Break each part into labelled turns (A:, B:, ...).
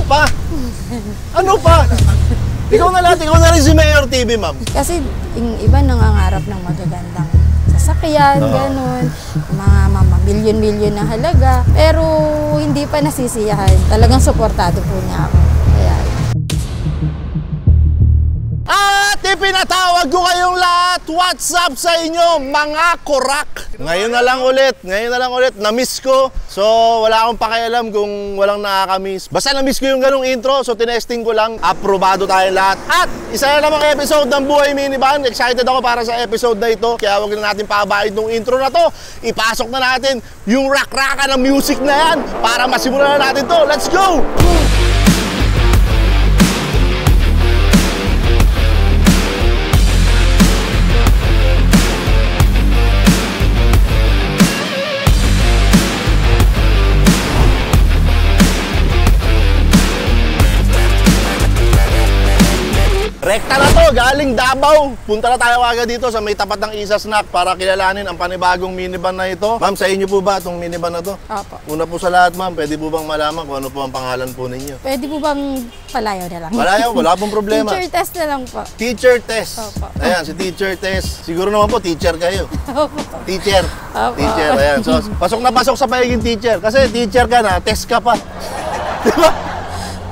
A: pa? Ano pa? Ikaw na rin si Mayor TV, ma'am.
B: Kasi yung iba nangangarap ng magagandang sasakyan, ganun. Mga milyon-milyon na halaga. Pero hindi pa nasisiyahan. Talagang suportado po niya ako. Kaya...
A: At ipinatawag ko kayong lahat. What's up sa inyo, mga korak? Ngayon na lang ulit, na-miss ko. So, wala akong pakialam kung walang nakakamiss. Basta na-miss ko yung ganung intro, so tinesting ko lang. Aprobado tayong lahat. At isa na namang episode ng Buhay Minivan. Excited ako para sa episode na ito. Kaya huwag na natin pabaid ng intro na to. Ipasok na natin yung rock-rocka ng music na yan para masimulan na natin to. Let's go! Rekta na to, galing Davao. Punta na tayo agad dito sa may tapat ng Isa Snack para kilalanin ang panibagong minivan na ito. Ma'am, sa inyo po ba itong minivan na to?
B: Opo.
A: Una po sa lahat, ma'am, pwede po bang malaman kung ano po ang pangalan po ninyo?
B: Pwede po bang palayaw na lang?
A: Palayaw, wala pong problema.
B: Teacher test na lang po.
A: Teacher test.
B: Opo.
A: Ayan, si teacher test. Siguro naman po, teacher kayo.
B: Opo.
A: Teacher.
B: Opo.
A: Teacher, ayan. So, pasok na pasok sa pagiging teacher. Kasi teacher ka na, test ka pa. Di ba?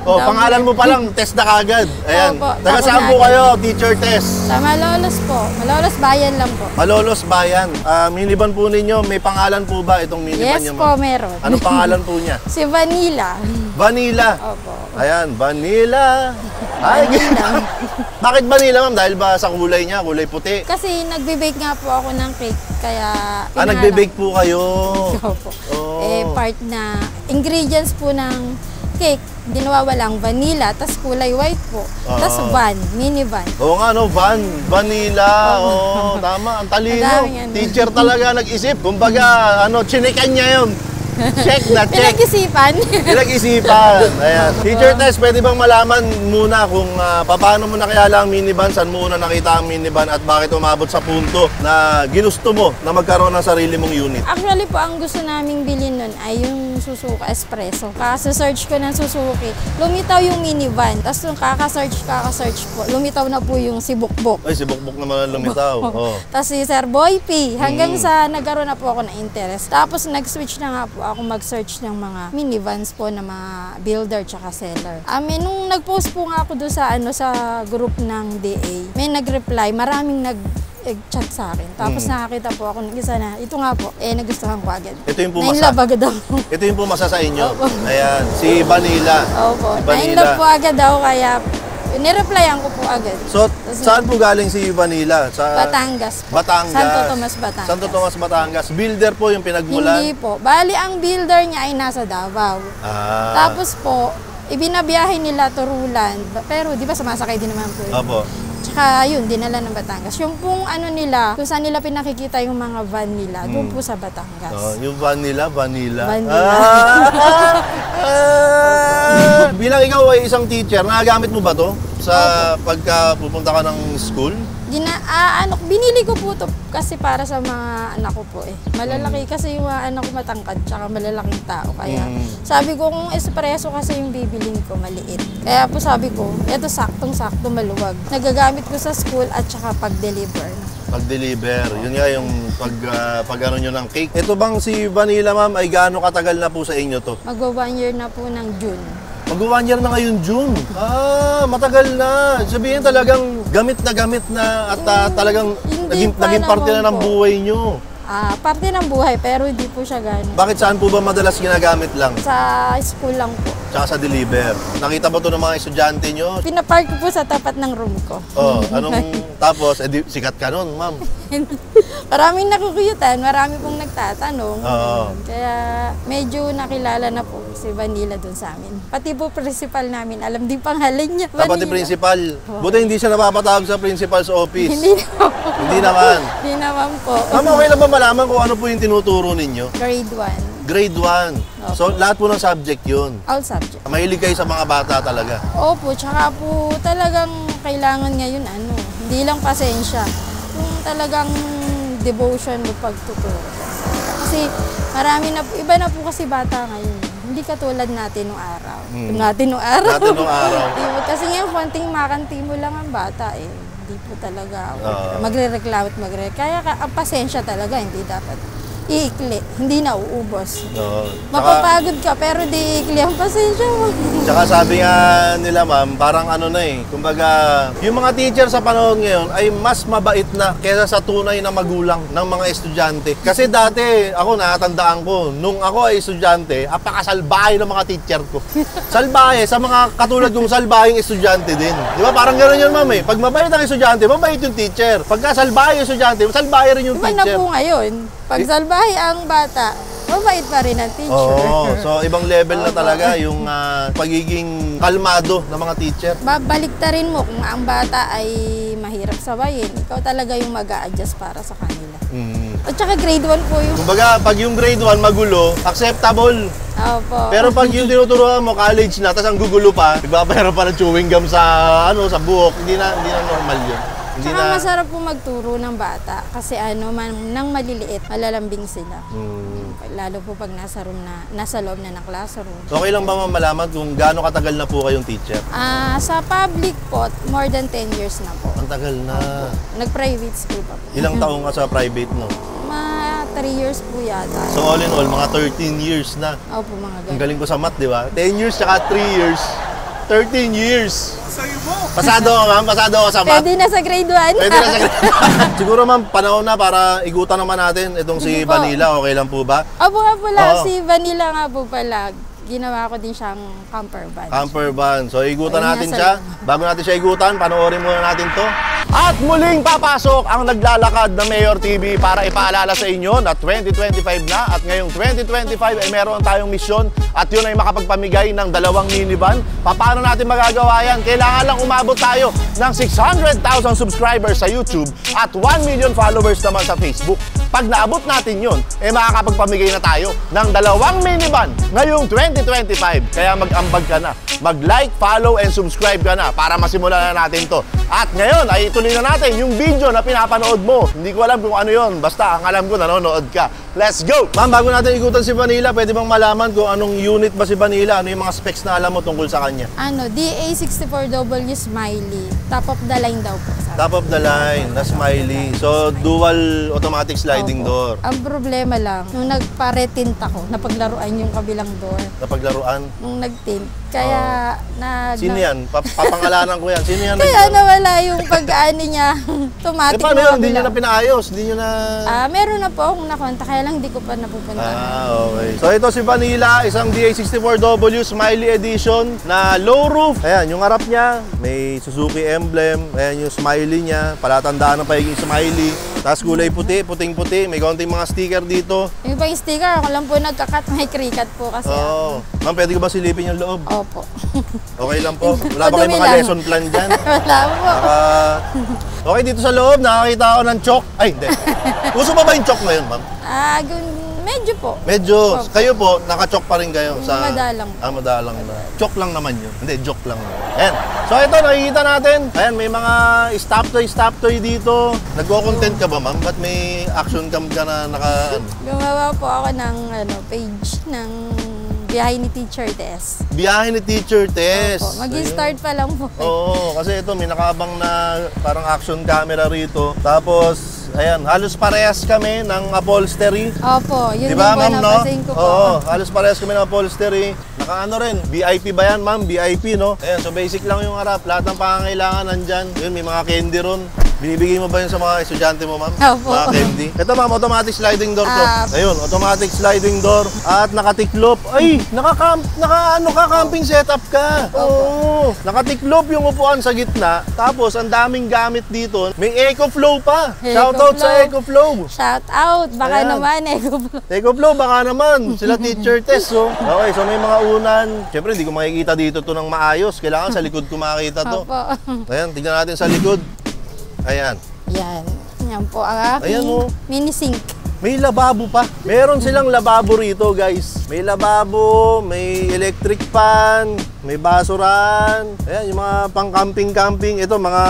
A: Oh, pangalan mo pa lang, test na kagad. Ayan. Taga saan po kayo, teacher test?
B: Sa Malolos po. Malolos Bayan lang po.
A: Malolos Bayan. Minivan po ninyo, may pangalan po ba itong minivan
B: Yes
A: nyo?
B: po, meron.
A: Anong pangalan po niya?
B: Si Vanilla.
A: Vanilla.
B: Opo.
A: Ayan, Vanilla. Ay, bakit Vanilla, ma'am? Dahil ba sa kulay niya, kulay puti?
B: Kasi nagbe-bake nga po ako ng cake, kaya...
A: Nagbe-bake po kayo?
B: Opo.
A: Oh.
B: Part na ingredients po ng cake, dinawawalang vanilla, tas kulay white po. Tas van, minivan.
A: Oo nga, no, vanilla. Oo, tama, ang talino. Teacher talaga nag-isip. Kumbaga, chinikan niya yun. Check na check.
B: Pinag-isipan.
A: Pinag-isipan. Ayan. Teacher test, pwede bang malaman muna kung paano mo nakilala ang minivan, saan mo na nakita ang minivan at bakit umabot sa punto na ginusto mo na magkaroon ng sarili mong unit?
B: Actually po, ang gusto naming bilhin nun ay yung Suzuki Espresso. Kasi-search ko ng Suzuki, lumitaw yung minivan. Tapos nung kaka-search po, lumitaw na po yung si Bukbok.
A: Ay, si Bukbok naman ang lumitaw. Oh.
B: Tapos si Sir Boy P. Hanggang sa nagkaroon na po ako ng interest. Tapos nag-switch na nga po ako mag-search ng mga minivans po na mga builder tsaka seller. Nung nag-post po nga ako doon sa group ng DA, may nag-reply, maraming nag-chat sa akin. Tapos nakakita po ako ng isa na, ito nga po, nagustuhan ko agad.
A: Ito yung pumasa.
B: Nainlove agad ako.
A: Ito yung pumasa sa inyo. Ayan, si Vanilla.
B: Opo,
A: si Vanilla.
B: nainlove po agad ako, kaya nireplyan ko po agad.
A: So, saan po galing si Vanilla? Sa
B: Batangas po.
A: Batangas.
B: Santo Tomas, Batangas.
A: Santo Tomas, Batangas. Builder po yung pinagmulan?
B: Hindi po. Bali, ang builder niya ay nasa Davao. Tapos po, ibinabiyahe nila Turulan. Pero di ba sumasakay din naman po yun?
A: Opo.
B: Tsaka yun, dinala ng Batangas. Yung pong nila, kung saan nila pinakikita yung mga van nila, doon po sa Batangas.
A: Yung Vanilla.
B: Vanilla.
A: Bilang ikaw ay isang teacher, nagagamit mo ba to sa pagka pupunta ka ng school?
B: Binili ko po to kasi para sa mga anak ko po Malalaki kasi yung mga anak ko matangkad tsaka malalaking tao. Kaya sabi ko kung espresso kasi yung bibiling ko maliit. Kaya po sabi ko, eto saktong-sakto maluwag. Nagagamit ko sa school at tsaka pag-deliver.
A: Pag-deliver, yun nga yung pag ano nyo ng cake. Ito bang si Vanilla, ma'am, ay gaano katagal na po sa inyo to?
B: Magwa 1 year na po ng June.
A: Mag-1 year na ngayon, June. Matagal na. Sabihin talagang gamit na at talagang naging parte na ng buhay nyo.
B: Parte ng buhay pero hindi po siya gano'n.
A: Bakit saan po ba madalas ginagamit lang?
B: Sa school lang po.
A: Tsaka sa deliver. Nakita ba ito ng mga estudyante nyo?
B: Pinapark ko po sa tapat ng room ko.
A: Tapos, sikat ka nun, ma'am.
B: Maraming nakukuyutan, marami pong nagtatanong.
A: Oo.
B: Kaya medyo nakilala na po si Vanilla dun sa amin. Pati po principal namin, alam din pangalan niya.
A: Pati principal. Buti hindi siya napapatawag sa principal's office.
B: Hindi naman.
A: Hindi naman.
B: Hindi naman po.
A: Ma'am, okay lang ba malaman kung ano po yung tinuturo ninyo?
B: Grade 1.
A: Grade 1. So, lahat po ng subject yun.
B: All subject.
A: Mahilig kayo sa mga bata talaga.
B: Opo, tsaka po talagang kailangan ngayon hindi lang pasensya. Yung talagang devotion mo pagtuturo. Kasi iba na po kasi bata ngayon. Hindi katulad natin nung araw. Natin nung araw.
A: Natin nung araw.
B: Kasi ngayon, konting makanti mo lang ang bata eh. Hindi po talaga magre-reklamo at Kaya ang pasensya talaga, hindi dapat iikli. Hindi na uubos. Mapapagod ka pero di iikli ang pasensya mo.
A: Tsaka sabi nga nila ma'am, parang ano na eh, kumbaga, yung mga teacher sa panahon ngayon ay mas mabait na kaysa sa tunay na magulang ng mga estudyante. Kasi dati, ako nakatandaan ko, nung ako ay estudyante, apakasalbahe ng mga teacher ko. Salbahe, sa mga katulad kong salbaheng estudyante din. Di ba? Parang gano'n yun ma'am eh. Pag mabait ang estudyante, mabait yung teacher. Pagka salbahe yung estudyante, salbahe rin yung teacher.
B: Iba na po ngayon. Pag salbahe ang bata, mabait pa rin ang teacher.
A: Oo, so ibang level na talaga yung pagiging kalmado ng mga teacher.
B: Babaliktarin mo kung ang bata ay mahirap sabayin, ikaw talaga yung mag-a-adjust para sa kanila. At saka grade 1 po yung...
A: Kumbaga, pag yung grade 1 magulo, acceptable.
B: Opo.
A: Pero pag yung tinuturuan mo, college na, tapos ang gugulo pa, nagpapahirap pa ng chewing gum sa buhok, hindi na normal yun.
B: Saka masarap po magturo ng bata kasi nang maliliit, malalambing sila. Lalo po pag nasa loob na ng classroom.
A: Okay lang ba malaman kung gaano katagal na po kayong teacher?
B: Sa public po, more than 10 years na po.
A: Ang tagal na.
B: Nag-private school pa po.
A: Ilang taong ka sa private, no?
B: Mga 3 years po yata.
A: So all in all, mga 13 years na.
B: Opo, mga ganun.
A: Ang galing ko sa math, di ba? 10 years tsaka 3 years. 13 years. Pasado ka, ma'am? Pasado ako sa math?
B: Pwede na sa grade 1.
A: Pwede na sa grade 1. Siguro, ma'am, panahon na para igutan naman natin itong si Vanilla. Okay lang po ba?
B: Opo nga pala. Si Vanilla nga po pala. Ginawa ko din siyang camper van.
A: Camper van. So, igutan natin siya. Bago natin siya igutan, panoorin muna natin to. At muling papasok ang naglalakad na Mayor TV para ipaalala sa inyo na 2025 na at ngayong 2025 ay meron tayong misyon at yun ay makapagpamigay ng 2 minivan. Paano natin magagawa yan? Kailangan lang umabot tayo ng 600,000 subscribers sa YouTube at 1 million followers naman sa Facebook. Pag naabot natin yun, makakapagpamigay na tayo ng 2 minivan ngayong 2025. Kaya mag-ambag ka na, mag-like, follow, and subscribe ka na para masimulan na natin to. At ngayon ay ituloy na natin yung video na pinapanood mo. Hindi ko alam kung ano yon, basta ang alam ko nanonood ka. Let's go! Ma'am, bago natin ikutan si Vanilla, pwede bang malaman kung anong unit ba si Vanilla? Ano yung mga specs na alam mo tungkol sa kanya?
B: DA64W Smiley. Top of the line daw po.
A: Top of the line na Smiley. So, dual automatic sliding door.
B: Ang problema lang, nung nagpa-retint ako, napaglaruan yung kabilang door.
A: Napaglaruan?
B: Nung nag-tint. Kaya,
A: Sino yan? Papangalanan ko yan. Sino yan?
B: Kaya nawala yung pag-ano niya. Automatic
A: paano yun? Hindi nyo na pinaayos? Hindi nyo na...
B: meron na po akong nakonta, kaya lang hindi ko pa napupunta.
A: Okay. So ito si Vanilla, isang DA64W Smiley Edition na low roof. Ayan, yung harap niya, may Suzuki emblem. Ayan yung smiley niya, palatandaan ng pagiging smiley. Tapos kulay puti, puting-puti. May kaunting mga sticker dito.
B: Yung pa yung sticker, ako lang po nagkakat, may cricket po kasi.
A: Ma'am, pwede ko ba silipin yung loob?
B: Opo.
A: Okay lang po. Wala ba kayong mga lesson plan dyan?
B: Wala po.
A: Okay, dito sa loob, nakakita ako ng chalk. Ay, hindi. Uso pa ba yung chalk ngayon, ma'am?
B: Medyo po.
A: Medyo. Opo. Kayo po, naka-chalk pa rin kayo sa...
B: Madalang po.
A: Madalang na. Chalk lang naman yun. Hindi, joke lang. Ayan. So ito, nakikita natin. Ayan, may mga stop toy dito. Nagko-content ka ba, ma'am? Ba't may action cam ka na naka...
B: Gumawa po ako ng page ng Biyahe ni Teacher Tess.
A: Biyahe ni Teacher Tess.
B: Opo, mag-start pa lang po.
A: Oo, kasi ito, may nakabang na parang action camera rito. Tapos, ayan, halos parehas kami ng upholstery.
B: Opo, yun
A: diba,
B: din po napansin ko po.
A: Oo, halos parehas kami ng upholstery. Naka-ano rin, VIP ba yan, ma'am? VIP, no? Ayan, so basic lang yung harap. Lahat ng pangangailangan nandyan. Yun, may mga candy ron. Binibigay mo ba yun sa mga estudyante mo, ma'am?
B: Opo.
A: Mga candy. Ito, ma'am, automatic sliding door to. Ayun, automatic sliding door. At nakatiklop. Ay, naka-camping setup ka. Oo. Nakatiklop yung upuan sa gitna. Tapos, ang daming gamit dito. May EcoFlow pa. Shoutout sa EcoFlow.
B: Shoutout. Baka naman, EcoFlow.
A: EcoFlow, baka naman. Sila Teacher Tess, oh. Okay, so may mga unan. Siyempre, hindi ko makikita dito to ng maayos. Kailangan sa likod ko makikita to.
B: Opo.
A: Ayan, tignan natin sa likod. Ayan.
B: Yan. Yan po ang aking mini sink.
A: May lababo pa. Meron silang lababo rito, guys. May lababo, may electric fan, may basuran. Ayan, yung mga pang-camping-camping. Ito, mga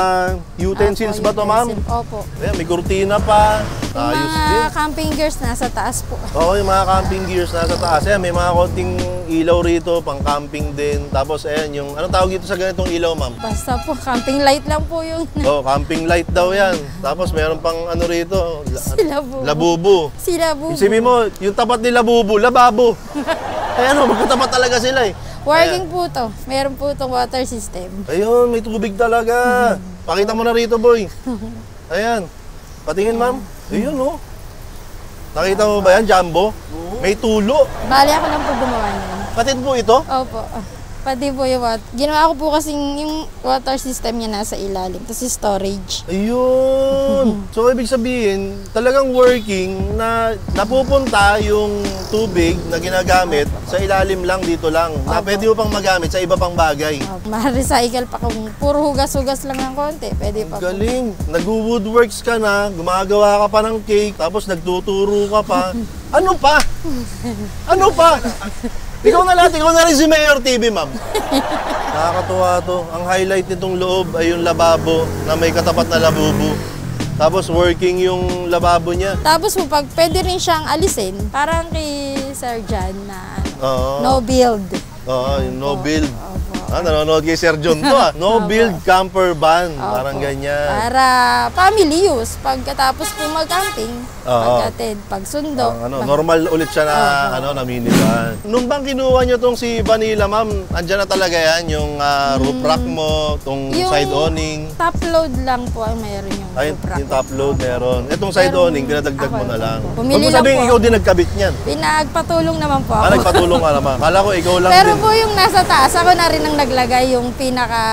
A: utensils ba to, ma'am?
B: Opo.
A: Ayan, may kurtina pa.
B: Yung
A: Ayos
B: mga
A: din.
B: camping gears nasa taas po.
A: Oo, yung mga camping gears nasa taas. Ayan, may mga konting ilaw rito, pang-camping din. Tapos, ayan, yung, anong tawag dito sa ganitong ilaw, ma'am?
B: Basta po, camping light lang po yung
A: Oh, camping light daw yan. Tapos, meron pang ano rito,
B: Labubo.
A: labubo.
B: Sila po.
A: Isipin mo, yung tapat ni labubo, lababo. Ay ano, magkatapat talaga sila eh.
B: Working po to. Meron po itong water system.
A: Ayun, may tubig talaga. Pakita mo na rito, boy. Ayan. Patingin, ma'am. Ayun, oh. Nakita mo ba yan, Jumbo? May tulo.
B: Bali ako lang po gumawa niyan.
A: Patid po ito?
B: Opo. Pati po yung water. Ginawa ko po kasing yung water system niya nasa ilalim. Tapos yung storage.
A: Ayun. So, ibig sabihin, talagang working na napupunta yung tubig na ginagamit sa ilalim lang, dito lang. Na pwede mo pang magamit sa iba pang bagay.
B: Ma-recycle pa kung puro hugas-hugas lang ng konti. Pwede pa po.
A: Galing. Nag-woodworks ka na, gumagawa ka pa ng cake, tapos nagtuturo ka pa. Ano pa? Ano pa? Ikaw na rin si Mayor TV, ma'am. Nakakatuwa to. Ang highlight nitong loob ay yung lababo na may katapat na labubo. Tapos working yung lababo niya.
B: Tapos po, pag pwede rin siyang alisin, parang kay Sir John na
A: Oo.
B: no build.
A: Oo, yung no build.
B: Opo.
A: Ah, nanonood kay Sir John to ah. No build camper van. Parang ganyan.
B: Para family use. Pagkatapos po mag-camping, pagkatid, pagsundo.
A: Ano, normal ulit siya na ano na minivan. Nung bang kinuha niyo tong si Vanilla, ma'am, andyan na talaga yan yung roof rack mo, tong
B: Yung
A: side awning.
B: top load lang po ang mayroon yung
A: Ay,
B: roof rack
A: yung top load meron. Itong side
B: Pero,
A: awning, dinadagdag
B: ako
A: mo na
B: lang
A: lang.
B: po.
A: Huwag
B: Bumili
A: mo
B: lang
A: sabihin
B: po
A: ikaw din nagkabit niyan.
B: Pinagpatulong naman po
A: Ah,
B: ako.
A: nagpatulong ka naman. Kala ko ikaw lang
B: Pero
A: din.
B: po yung nasa taas, ako na rin ang naglagay yung pinaka,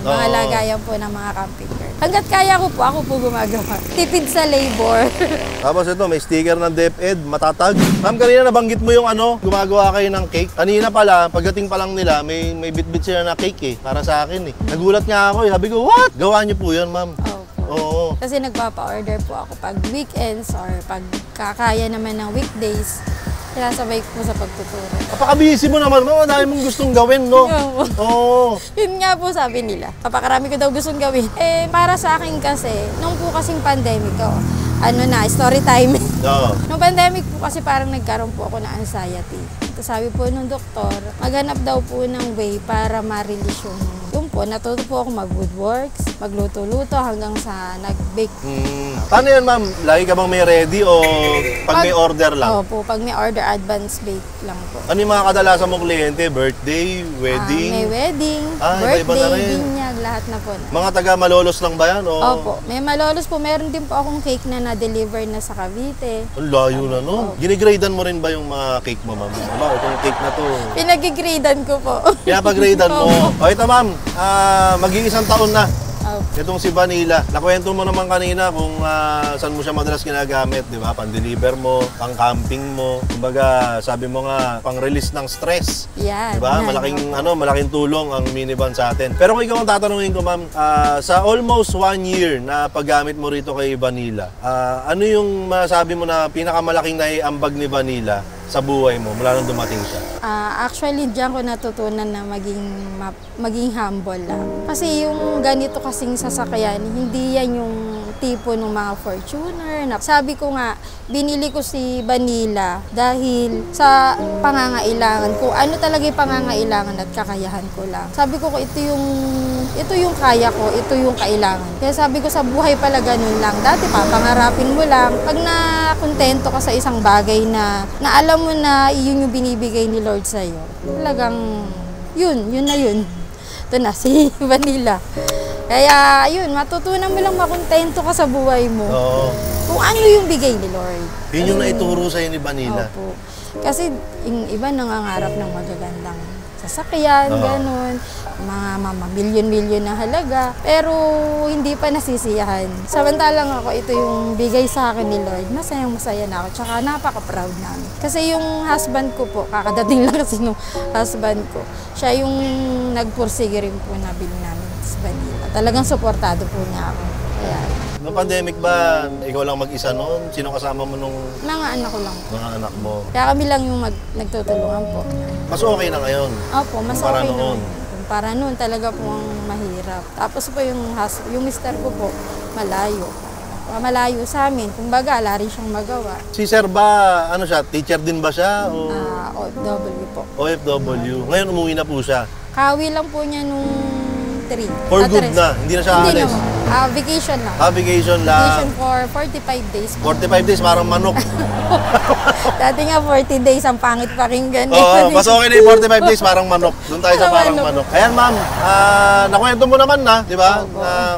B: mga
A: Oo.
B: lagayan po ng mga camping gear. Hanggat kaya ko po, ako po gumagawa. Tipid sa labor.
A: Tapos ito, may sticker ng DepEd, matatag. Ma'am, kanina nabanggit mo yung ano, gumagawa kayo ng cake. Kanina pala, pagdating pa lang nila, may bitbit sila na cake eh, para sa akin eh. Nagulat nga ako eh, sabi ko, what? Gawa niyo po yun, ma'am.
B: Opo.
A: Oo.
B: Kasi nagpapa-order po ako pag weekends or pag kakaya naman ng weekdays. Sinasabay ko po sa pagtuturo.
A: Napaka-busy mo naman, ma'am. Ang dami mong gustong gawin, no?
B: Oo.
A: Oo.
B: Yun nga po sabi nila. Papakarami ko daw gustong gawin. Eh, para sa akin kasi, nung po kasing pandemic, story time.
A: Oo.
B: Nung pandemic po kasi parang nagkaroon po ako ng anxiety. Tapos sabi po nung doktor, maghanap daw po ng way para ma-release yung po, natuto po ako mag-woodworks, magluto-luto hanggang sa nag-bake.
A: Paano yan, ma'am? Lagi ka bang may ready o pag may order lang?
B: Opo, pag may order, advance bake lang po.
A: Ano yung mga kadalasan mong kliyente? Birthday, wedding?
B: May wedding,
A: iba-iba na
B: birthday,
A: rin.
B: binyag, lahat na po.
A: Mga taga Malolos lang ba yan? O?
B: Opo, may Malolos po. Meron din po akong cake na na-deliver na sa Cavite.
A: Ang layo na, no? Ginigradean mo rin ba yung mga cake mo, ma'am? Ba, itong cake na to.
B: Pinag-gradean ko po.
A: Pinapag-gradean mo. O ito, ma'am, mag-iisang taon na.
B: Opo.
A: Itong si Vanilla. Nakwento mo naman kanina kung saan mo siya madalas ginagamit, di ba? Pang-deliver mo, pang-camping mo. Kumbaga, sabi mo nga, pang-release ng stress.
B: Yan.
A: Di ba?
B: yan.
A: Malaking tulong ang minivan sa atin. Pero kung ikaw ang tatanungin ko, ma'am, sa almost 1 year na paggamit mo rito kay Vanilla, ano yung masabi mo na pinakamalaking naiambag ni Vanilla sa buhay mo mula nung dumating siya?
B: Actually, diyan ko natutunan na maging humble lang. Kasi yung ganito kasing sasakyan, hindi yan yung tipo ng mga Fortuner. Sabi ko nga, binili ko si Vanilla dahil sa pangangailangan ko. Ano talaga yung pangangailangan at kakayahan ko lang. Sabi ko, ito yung kaya ko, ito yung kailangan. Kaya sabi ko, sa buhay pala ganun lang. Dati pa, pangarapin mo lang. Pag nakontento ka sa isang bagay na alam mo na yun yung binibigay ni Lord sa'yo, talagang yun na yun. Ito na, si Vanilla. Kaya yun, matutunan mo lang makontento ka sa buhay mo.
A: Oo.
B: Kung ano yung bigay ni Lord.
A: Yun yung naituro sa'yo ni Vanilla.
B: Opo. Kasi yung iba nangangarap ng magagandang sasakyan, ganun. Mga milyon-milyon na halaga. Pero hindi pa nasisiyahan. Samantalang ako, ito yung bigay sa akin ni Lord. Masayang-masaya na ako. Tsaka napaka-proud namin. Kasi yung husband ko po, kakadating lang kasi nung husband ko, siya yung nagpursige rin po na bilhin namin sa Vanilla. Talagang suportado po niya ako. Kaya,
A: Noong pandemic ba, ikaw lang mag-isa noon? Sino kasama mo nung
B: Mga anak ko lang.
A: mga anak mo?
B: Kaya kami lang yung nagtutulungan po.
A: Mas okay na ngayon.
B: Opo, mas
A: Kumpara
B: okay
A: noon.
B: naman. Para noon talaga po ang mahirap. Tapos po yung mister ko po, malayo. Malayo sa amin. Kumbaga, wala rin siyang magawa.
A: Si Sir ba, ano siya, teacher din ba siya? O
B: OFW po.
A: OFW? Ngayon umuwi na po siya.
B: Kawi lang po niya nung 3.
A: For good na, hindi na siya
B: Hindi
A: aalis.
B: naman. Vacation lang.
A: Vacation
B: Vacation
A: lang.
B: for 45 days po.
A: 45 days, parang manok.
B: Dati nga 40 days, ang pangit pakinggan.
A: Oo, mas okay na yung 45 days, parang manok. Doon tayo sa parang
B: Parang
A: manok. Ayan, ma'am, nakwento mo naman na, di ba?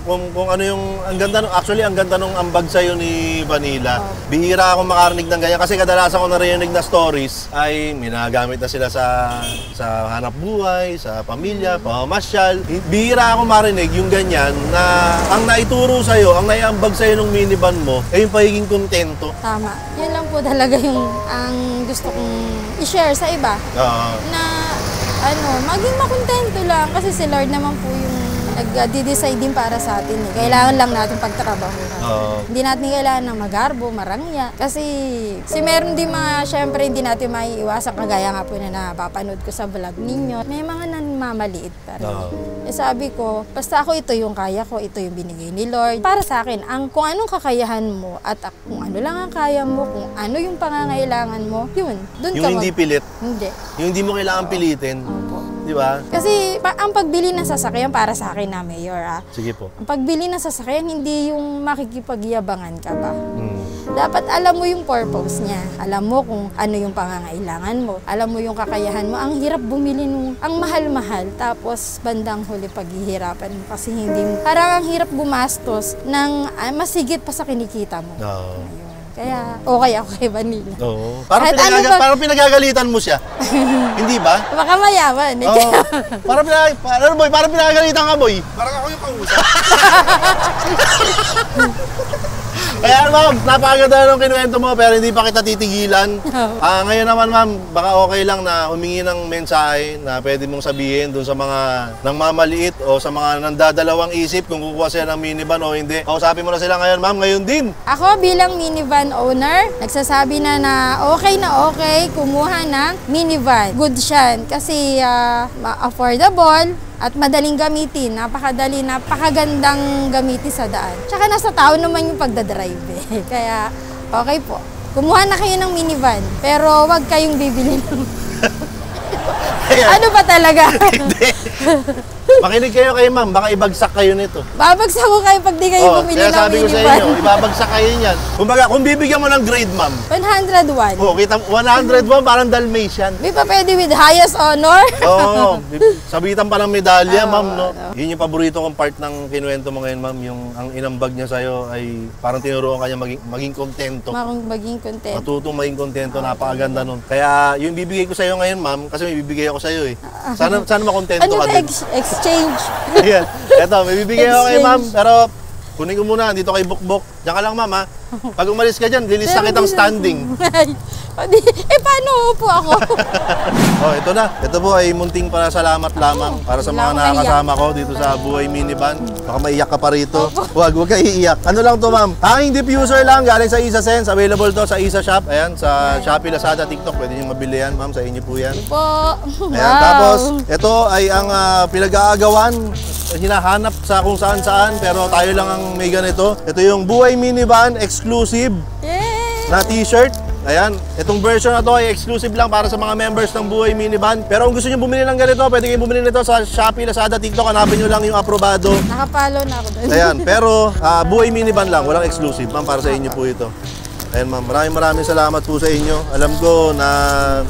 A: Kung ano yung, ang ganda, actually, ang ganda nung ambag sa'yo ni Vanilla. Bihira ako makarinig ng ganyan kasi kadalasan ko narinig na stories ay minagamit na sila sa hanap buhay, sa pamilya, pamamasyal. Bihira ako marinig yung ganyan na ang naituro sa'yo, ang naiambag sa'yo ng minivan mo, ay yung pagiging kontento.
B: Tama. Yan lang po talaga yung ang gusto kong i-share sa iba. Na maging makontento lang kasi si Lord naman po yung nag-decide din para sa atin. Kailangan lang natin pagtrabahuhan. Hindi natin kailangan ng magarbo, marangya. Kasi meron din mga, syempre hindi natin maiiwasan kagaya nga po na napapanood ko sa vlog ninyo. May mga namamaliit pa rin. Sabi ko, basta ako ito yung kaya ko, ito yung binigay ni Lord. Para sa akin, kung anong kakayahan mo at kung ano lang ang kaya mo, kung ano yung pangangailangan mo, yun. Doon
A: Yung hindi pilit.
B: Hindi.
A: Yung hindi mo kailangan pilitin.
B: Opo.
A: Di ba?
B: Kasi ang pagbili ng sasakyan para sa akin na Mayor,
A: Sige po.
B: ang pagbili ng sasakyan, hindi yung makikipagyabangan ka ba. Dapat alam mo yung purpose niya. Alam mo kung ano yung pangangailangan mo. Alam mo yung kakayahan mo. Ang hirap bumili ang mahal-mahal. Tapos bandang huli paghihirapan mo. Kasi hindi mo. Parang ang hirap gumastos ng mas higit pa sa kinikita mo. Ayun. Kaya okay ako kay Vanilla.
A: Oo. Parang,
B: Kahit
A: parang pinagagalitan mo siya. Hindi ba?
B: Baka mayaman.
A: Oo. Parang pinagagalitan ka, boy. Parang ako yung kausap. Kaya ma'am, napakaganda ng kinuwento mo pero hindi pa kita titigilan. Ngayon naman ma'am, baka okay lang na humingi ng mensahe na pwede mong sabihin dun sa mga nangmamaliit o sa mga nandadalawang isip kung kukuha sila ng minivan o hindi. Kausapin mo na sila ngayon ma'am, ngayon din.
B: Ako bilang minivan owner, nagsasabi na okay kumuha ng minivan. Good siya kasi affordable at madaling gamitin. Napakagandang gamitin sa daan. Tsaka nasa tao naman yung pagdadrive eh. Kaya okay po. Kumuha na kayo ng minivan, pero wag kayong bibili ng... Ano ba talaga?
A: Hindi. Makinig kayo kay ma'am, baka ibagsak kayo nito.
B: Babagsak ko kayo pag di kayo bumili ng
A: kaya sabi ko sa
B: minivan.
A: inyo, ibabagsak kayo niyan. Kumbaga, kung bibigyan mo ng grade ma'am,
B: 101.
A: kita 101 parang Dalmatian.
B: Di pa pwede with highest honor?
A: Oo, sabitan pa ng medalya, ma'am, no? Yun yung paborito kong part ng kinuwento mo ngayon, ma'am, yung ang inambag niya sa'yo ay parang tinuruan kanya maging kontento.
B: Maging content.
A: Matutong maging kontento, napakaganda nun. Kaya yung bibigay ko sa'yo ngayon, ma'am, kasi may bibigay ako sa'yo eh. Sana makontento
B: Ano
A: ka
B: ba
A: din.
B: exchange?
A: Ayan, eto, may bibigay ako kay ma'am, pero kunin ko muna, dito kay Bukbok. Diyan ka lang, ma'am, ha? Pag umalis ka dyan, lilista kitang standing.
B: Paano po ako?
A: Ito na. Ito po ay munting salamat lamang para sa mga nakakasama ko dito sa Buhay Minivan. Baka maiyak ka pa rito. Huwag ka iiyak. Ano lang to, ma'am? Hanging diffuser lang, galing sa Isa Sense. Available to sa Isa Shop. Ayan, sa Shopee, Lazada, TikTok. Pwede nyo mabili yan, ma'am. Sa inyo po yan.
B: Po.
A: Ayan, tapos, ito ay ang pinag-aagawan. Hinahanap sa kung saan-saan, pero tayo lang ang may ganito. Ito yung Buhay Minivan exclusive na t-shirt. Ayan, itong version na to ay exclusive lang para sa mga members ng Buhay Minivan. Pero kung gusto nyo bumili ng ganito, pwede kayo bumili nito sa Shopee, Lazada, TikTok. Hanapin nyo lang yung aprobado.
B: Nakapalo na ako doon.
A: Ayan, pero Buhay Minivan lang, walang exclusive. Ma'am, para sa inyo po ito. Ayan ma'am, maraming salamat po sa inyo. Alam ko na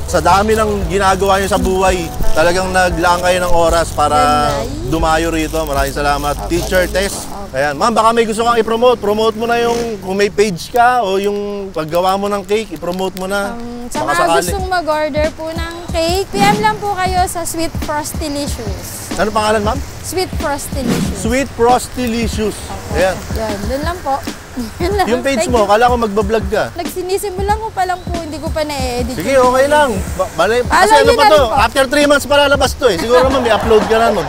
A: sa dami ng ginagawa nyo sa buhay, talagang naglaan kayo ng oras para dumayo rito. Maraming salamat. Teacher Tess. Ayan, ma'am, baka may gusto kang i-promote. Promote mo na yung, kung may page ka o yung paggawa mo ng cake, i-promote mo na.
B: Sa mga gustong mag-order po ng cake, PM lang po kayo sa Sweet Frostilicious.
A: Ano pangalan, ma'am?
B: Sweet Frostilicious.
A: Sweet Frostilicious. Ayan.
B: Yan, doon lang po.
A: Yung page mo, kala ko magbablog ka.
B: Nagsinisimula ko pa lang po, hindi ko pa na-edit.
A: Sige, okay lang. Kasi ano pa to? After 3 months pa lalabas to eh. Siguro naman may upload ka na nun.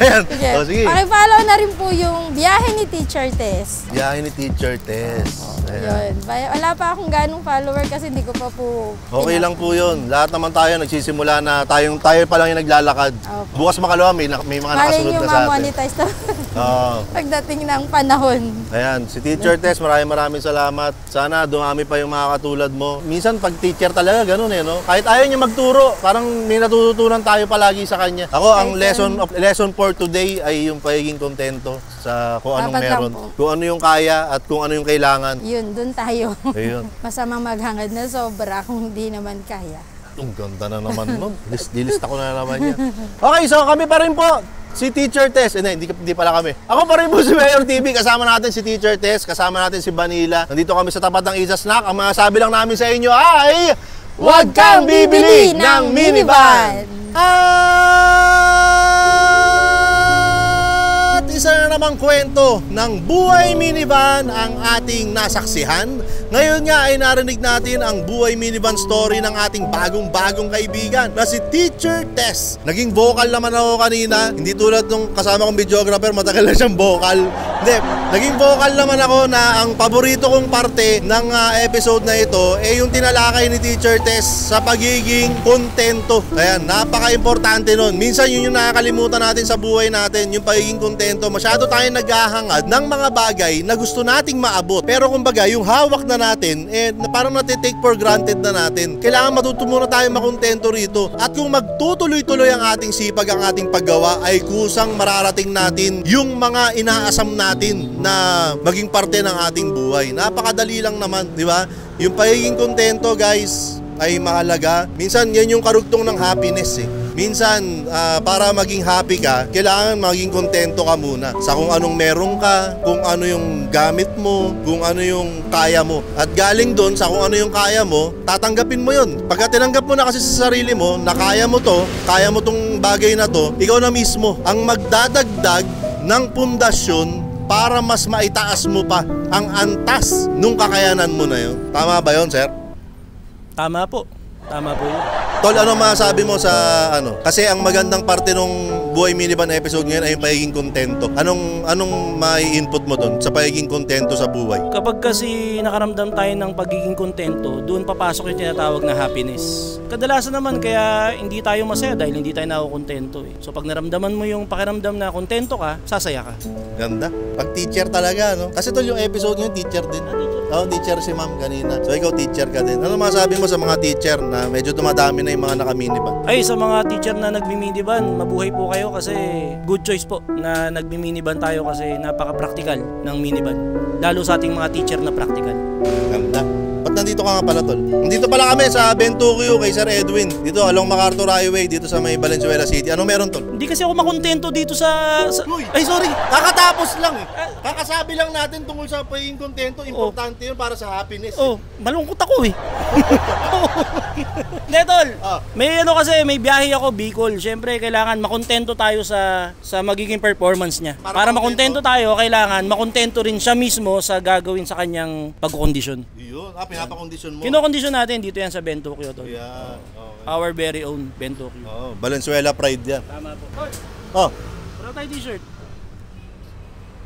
A: Ayan.
B: Sige.
A: O, sige.
B: Pakipollow na rin po yung biyahe ni Teacher Tess.
A: Biyahe ni Teacher Tess. Ayan.
B: Yun. Wala pa akong ganong follower kasi hindi ko pa po...
A: Okay lang po yun. Lahat naman tayo nagsisimula na tayo pa lang yung naglalakad.
B: Opo.
A: Bukas makalawa may mga nakasunod na sa atin.
B: ma-monetize na
A: Oo.
B: pagdating ng panahon.
A: Ayan, si Teacher Tess, maraming salamat. Sana dumami pa yung mga katulad mo. Minsan pag teacher talaga, ganun no? Kahit ayaw niya magturo, parang may natututunan tayo palagi sa kanya. Ako, ang lesson for today ay yung pagiging kontento sa kung anong
B: Dapat lang
A: meron.
B: po.
A: Kung ano yung kaya at kung ano yung kailangan.
B: Yun, dun tayo.
A: Ayun.
B: Masamang maghangad na sobra kung hindi naman kaya.
A: Ang ganda na naman nun. Dilista ko na naman yan. Okay, so kami pa rin po. Si Teacher Tess, hindi pala kami. Ako pa rin po si Mayor TV, kasama natin si Teacher Tess, kasama natin si Vanilla. Nandito kami sa tapat ng Isa Snack. Ang mga sabi lang namin sa inyo ay, huwag kang bibili ng minivan! At isa na namang kwento ng buhay minivan ang ating nasaksihan. Ngayon nga ay narinig natin ang buhay minivan story ng ating bagong-bagong kaibigan na si Teacher Tess. Naging vocal naman ako kanina, hindi tulad nung kasama kong videographer, matagal na siyang vocal. Hindi, naging vocal naman ako na ang paborito kong parte ng episode na ito ay yung tinalakay ni Teacher Tess sa pagiging kontento. Ayan, napaka-importante nun. Minsan yun yung nakakalimutan natin sa buhay natin, yung pagiging kontento. Masyado tayong naghahangad ng mga bagay na gusto nating maabot. Pero kumbaga, yung hawak na natin, parang natitake for granted na natin. Kailangan matuto muna tayo makontento rito. At kung magtutuloy-tuloy ang ating sipag, ang ating paggawa, ay kusang mararating natin yung mga inaasam natin na maging parte ng ating buhay. Napakadali lang naman, di ba? Yung pagiging kontento, guys, ay mahalaga. Minsan, yan yung karugtong ng happiness Minsan, para maging happy ka, kailangan maging kontento ka muna sa kung anong meron ka, kung ano yung gamit mo, kung ano yung kaya mo. At galing doon sa kung ano yung kaya mo, tatanggapin mo yun. Pagka tinanggap mo na kasi sa sarili mo na kaya mo to, kaya mo tong bagay na to, ikaw na mismo ang magdadagdag ng pundasyon para mas maitaas mo pa ang antas nung kakayanan mo na yun. Tama ba yun, sir?
C: Tama po. Tama po yun.
A: Tol, ano masabi mo sa ano? Kasi ang magandang parte nung buhay minivan episode ngayon ay yung pagiging kontento. Anong may input mo doon sa pagiging kontento sa buhay?
C: Kapag kasi nakaramdam tayo ng pagiging kontento, doon papasok yung tinatawag na happiness. Kadalasan naman kaya hindi tayo masaya dahil hindi tayo nakukontento So pag naramdaman mo yung pakiramdam na kontento ka, sasaya ka.
A: Ganda. Pag teacher talaga, no? Kasi tol, yung episode ngayon, teacher din. Teacher si ma'am kanina. So ikaw teacher ka din. Ano masabi mo sa mga teacher na medyo dumadami na yung mga naka-minivan?
C: Ay, sa mga teacher na nagmi-minivan, mabuhay po kayo kasi good choice po na nagmi-minivan tayo kasi napaka-practical ng minivan. Lalo sa ating mga teacher na practical.
A: Ganda. Ba't nandito ka nga pala, tol? Nandito pala kami sa Bentuquio kay Sir Edwin. Dito along MacArthur Highway, dito sa may Valenzuela City. Ano meron, tol?
C: Hindi kasi ako makontento dito sa...
A: Ay, sorry. Kakatapos lang Kakasabi lang natin tungkol sa pagiging kontento. Importante yun para sa happiness.
C: Malungkot ako Hindi, tol. May may biyahe ako, Bicol. Siyempre, kailangan makontento tayo sa magiging performance niya. Para makontento tayo, kailangan makontento rin siya mismo sa gagawin sa kanyang pagkondisyon.
A: Yun. Pinapakondisyon mo.
C: Kinokondisyon natin dito yan sa Bentuquio, tol.
A: Yan. Okay.
C: Our very own Bentuquio.
A: Valenzuela Pride yan.
C: Tama po. Wala tayo t-shirt.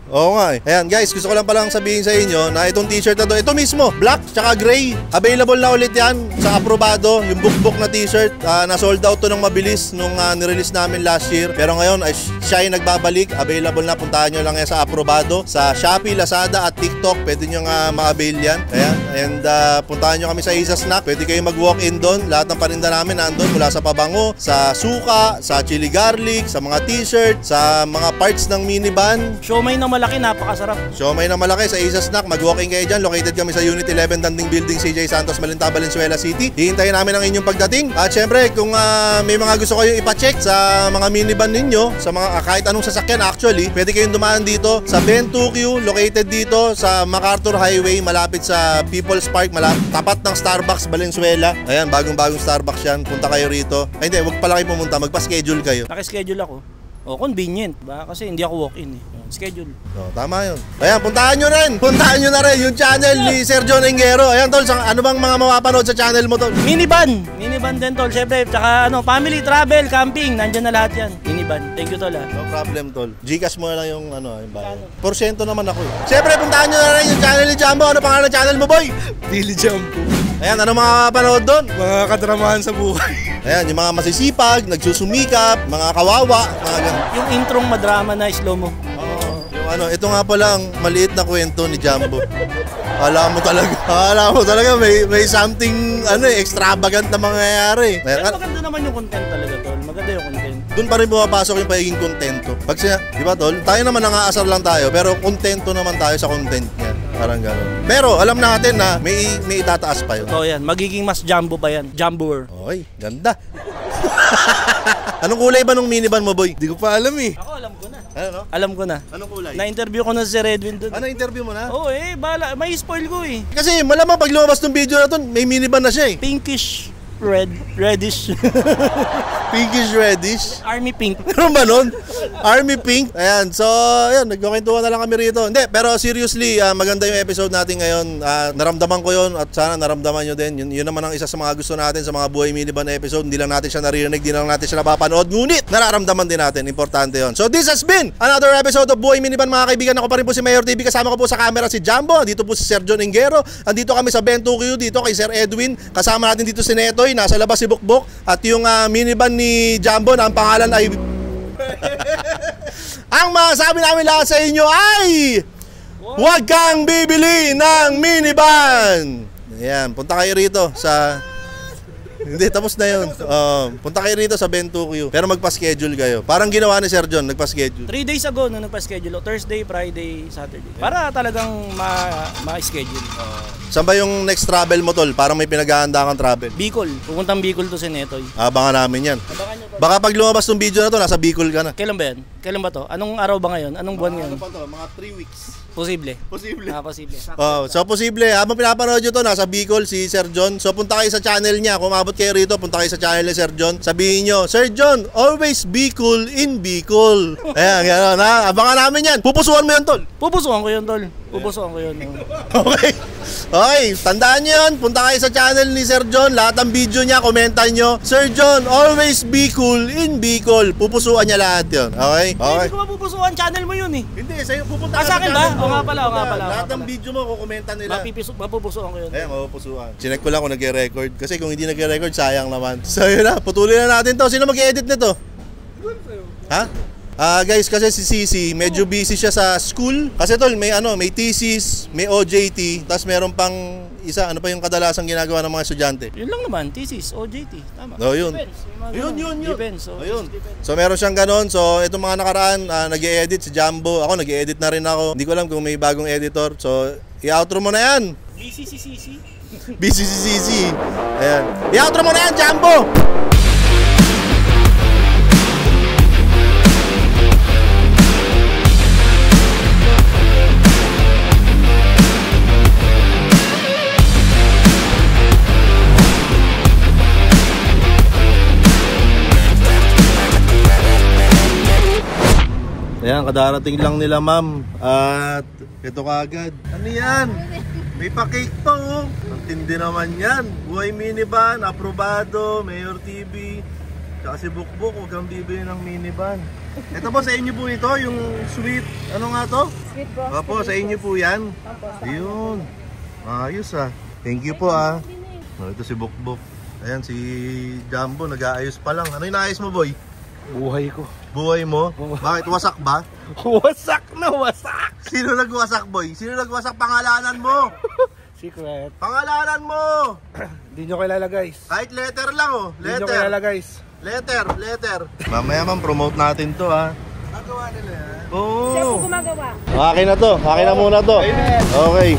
A: Oo nga Ayan guys, gusto ko lang palang sabihin sa inyo na itong t-shirt na to, ito mismo, black tsaka gray. Available na ulit yan sa Aprobado, yung book na t-shirt. Na-sold out to ng mabilis nung nirelease namin last year. Pero ngayon, siya ay nagbabalik. Available na, puntahan nyo lang yan sa Aprobado. Sa Shopee, Lazada at TikTok, pwede nyo ma-avail yan. Ayan, and puntahan nyo kami sa Isa Snack. Pwede kayo mag-walk-in doon. Lahat ng paninda namin nandun, mula sa pabango, sa suka, sa chili garlic, sa mga t-shirt, sa mga parts ng minivan.
C: Siomay na malaki, napakasarap.
A: Siomay na malaki sa Isa Snack. Mag-walking kayo dyan. Located kami sa Unit 11 Danding Building, CJ Santos, Malinta, Valenzuela City. Hihintayin namin ang inyong pagdating. At syempre, kung may mga gusto kayo ipacheck sa mga minivan ninyo, sa mga kahit anong sasakyan actually, pwede kayong dumaan dito sa Bentuquio, located dito sa MacArthur Highway, malapit sa People's Park, tapat ng Starbucks Valenzuela. Ayan, bagong-bagong Starbucks yan. Punta kayo rito. Ay hindi, huwag pala kayo pumunta. Magpa-schedule kayo.
C: Naka-schedule ako. Convenient. Kasi hindi ako walk-in Schedule.
A: Tama yun. Ayan, puntahan nyo na rin yung channel ni Sir John Engero. Ayan, tol, ano bang mga mapapanood sa channel mo, tol?
C: Minivan din, tol. Siyempre, tsaka family, travel, camping. Nandyan na lahat yan. Minivan. Ivan. Thank you, tol, ha.
A: No problem, tol. Gcash mo na lang yung yung bayan. Porsyento naman ako. Siyempre, puntahan nyo na rin yung channel ni Jambo. Ano pangalan ng channel mo, boy?
D: Billy Jambo.
A: Ayan, ano mga panood doon?
D: Mga kadramahan sa buhay.
A: Ayan, yung mga masisipag, nagsusumikap, mga kawawa, mga ganun.
C: Yung introng madrama na slow mo.
A: Ito nga pala ang maliit na kwento ni Jambo. Alam mo talaga may something extravagant na mangyayari.
C: Pero maganda naman yung content talaga, tol. Maganda yung content.
A: Doon pa rin bumapasok yung pagiging kontento. Pag siya, di ba tol? Tayo naman nangaasar lang tayo, pero kontento naman tayo sa content niya. Parang gano'n. Pero alam natin na may itataas pa yun.
C: So yan, magiging mas jumbo pa yan. Jumboer.
A: Oy, ganda. Anong kulay ba nung minivan mo, boy?
D: Hindi ko pa alam eh.
C: Ako alam ko na.
A: Ano?
C: Alam ko na.
A: Anong kulay?
C: Na-interview ko na si Redwin doon.
A: Ano interview mo na?
C: Oo bala. May spoil ko eh.
A: Kasi malamang pag lumabas ng video na to, may minivan na siya eh.
C: Pinkish reddish.
A: Pinkish reddish.
C: Army pink.
A: Meron ba nun? Army pink. Ayan, so ayan, nagkukwentuhan na lang kami rito. Hindi, pero seriously, maganda yung episode natin ngayon. Naramdaman ko yun at sana naramdaman nyo din. Yun naman ang isa sa mga gusto natin sa mga Buhay Minivan episode. Hindi lang natin siya naririnig, hindi lang natin siya napapanood. Ngunit, nararamdaman din natin. Importante yun. So this has been another episode of Buhay Minivan, mga kaibigan. Ako pa rin po si Mayor TV. Kasama ko po sa camera si Jambo. Dito po si Sir John Ingero. Andito kami sa Ben2Q dito kay Sir Edwin. Kasama natin dito si Netoy. Nasa labas si Bukbok. At yung minivan ni Jambo na ang pangalan ay... Ang masasabi namin lahat sa inyo ay huwag kang bibili ng minivan. Ayan, punta kayo rito sa... Hindi, tapos na yun. Punta kayo rito sa Ben2Q. Pero magpa-schedule kayo. Parang ginawa ni Sir John, nagpa-schedule.
C: 3 days ago nung nagpa-schedule. Thursday, Friday, Saturday. Para talagang ma-schedule.
A: Saan ba yung next travel mo, tol? Parang may pinag-aanda kang travel.
C: Bicol. Pupuntang Bicol to si Netoy.
A: Abangan namin yan.
C: Abangan nyo to.
A: Baka pag lumabas tong video na to, nasa Bicol ka na.
C: Kailan ba yan? Kailan ba to? Anong araw ba ngayon? Anong buwan ngayon?
A: pa to? Mga 3 weeks.
C: Posible.
A: Posible.
C: Posible.
A: So posible, habang pinapanood nyo to, nasa Bicol si Sir John. So punta kayo sa channel niya. Kung umabot kayo rito, punta kayo sa channel ni Sir John. Sabihin nyo, Sir John, always be cool in Bicol. Ayan, gano'n ha. Abangan namin yan. Pupusuan mo yun, tol.
C: Pupusuan ko yun, tol. Pupusuan ko yun.
A: Okay. Okay, tandaan nyo yun. Punta kayo sa channel ni Sir John. Lahat ng video niya, komentan nyo. Sir John, always be cool in Bicol. Pupusuan niya lahat yun. Okay?
C: Hindi ko mapupusuan. Channel mo yun eh.
A: Hindi, sa'yo pupunta
C: sa akin ba? O nga pala.
A: Lahat ng video mo, kukommentan nila.
C: Mapupusuan ko yun.
A: Ayan, mapupusuan. Chinek ko lang kung nag-record. Kasi kung hindi nag-record, sayang naman. So yun na, putulin na natin to. Sino mag-edit nito? Ha? Guys, kasi si Sisi, medyo busy siya sa school. Kasi tol, may thesis, may OJT, tapos meron pang isa, ano pa yung kadalasang ginagawa ng mga estudyante?
C: Yun lang naman, thesis, OJT, tama.
A: No, yun.
C: Yun. Depends.
A: Ayun. So meron siyang ganon. So itong mga nakaraan, nag-e-edit si Jambo. Ako nag-e-edit na rin ako. Hindi ko alam kung may bagong editor. So i-outro mo na yan.
C: Busy si Sisi.
A: Busy si Sisi. Ayan. I-outro mo na yan, Jambo! Ayan, kadarating lang nila ma'am. At ito kagad. Ano yan? May pa-cake pa oh. Ang tindi naman yan. Buhay Minivan, aprobado, Mayor TV. Tsaka si Bukbok, huwag kang bibili ng minivan. Ito po sa inyo po ito, yung sweet, ano nga to?
B: Sweet bro.
A: Opo, sa inyo po yan. Ayun. Ayos ah. Thank you po ah. Ito si Bukbok. Ayan, si Jambo, nag-aayos pa lang. Ano yung naayos mo, boy?
D: Buhay ko.
A: Buhay mo? Bakit? Wasak ba?
D: Wasak na wasak!
A: Sino nagwasak, boy? Sino nagwasak? Pangalanan mo!
D: Secret.
A: Pangalanan mo!
D: Hindi nyo kilala guys.
A: Kahit letter lang oh.
D: Hindi nyo kilala
A: Letter.
D: guys.
A: Letter. Mamaya man, promote natin to ha.
D: Nagawa nila yan.
A: Oo.
B: Siya po gumagawa.
A: Akin na to. Akin na muna to. Okay.